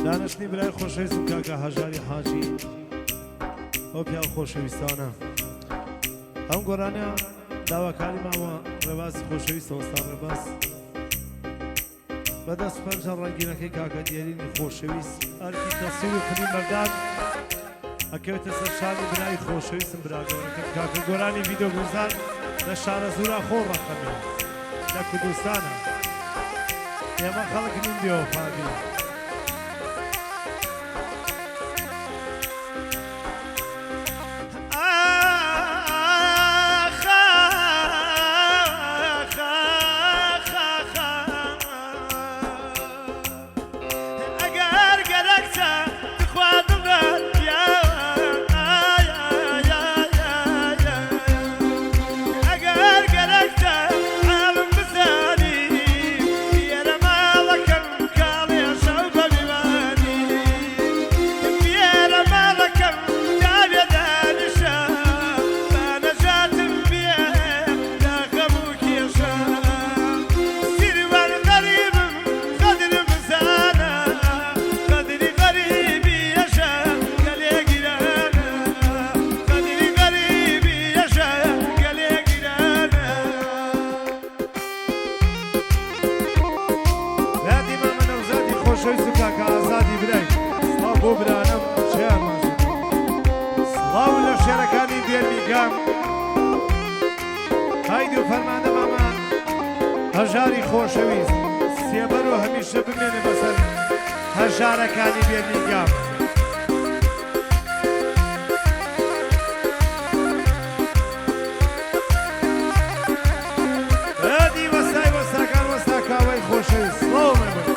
دانشنی برای خۆشەویستم کاکە هەژاری حاجی ئەو پیا خۆشەویستانە ئەم گۆرانە داواکاری ماوە ڕێباسی خۆشەویستە ئۆستا ڕێباس بەدەست پەنجە ڕەنگینەکەی کاکە دیێرینی خۆشەویست ئەرکی تەسیر و خلی مەردان ئەکەوێتە سەر شانی برای خۆشەویستم براگەورەکەم کاکە گۆرانی ڤیدۆ گوزار لە شارە زورا خۆ ڕەقەمێ لە کوردستانە ئێمە خەڵک نین بێوەفاگرین هەژاری خۆشەویست سێبەر و هەمیشە بمێنێ بەسەر هەژارەکانی بێنیگام ڕادی وەستای وەستاکان وەستا کاوای خۆشەویست سڵاومە بن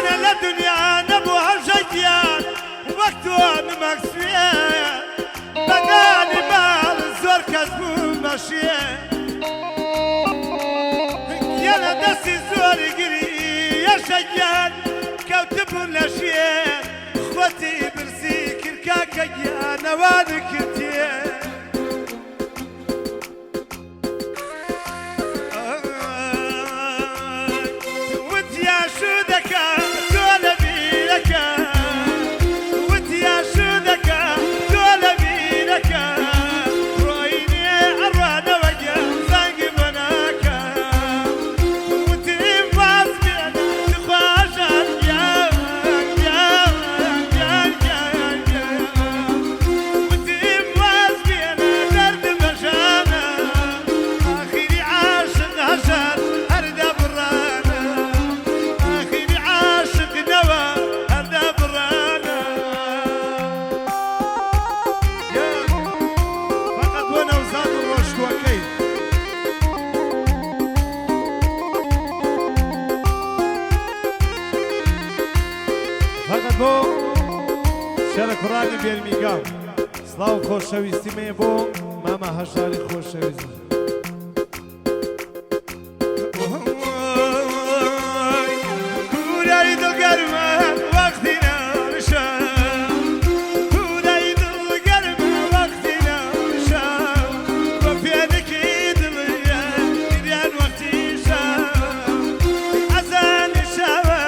أنا لدنيا نبوها جيان وقتها مكسوية بقالي مال زور كسبو ماشية يلا دسي زوري قري يا شيان كوتبو ناشية خوتي برسي كركاكا يا نوانك كرتيه فقط بۆ شەرە کوڕانی بێرمیگام سڵاو خۆشەویستی مێ بۆ مامە هەژاری خۆشەویست کورای دڵگەرمە وەختی ناوشە کورای دڵگەرمە وەختی ناوشە بۆ پێنێکی دڵیە دیدیان وەختی شە ئەزانی شەوە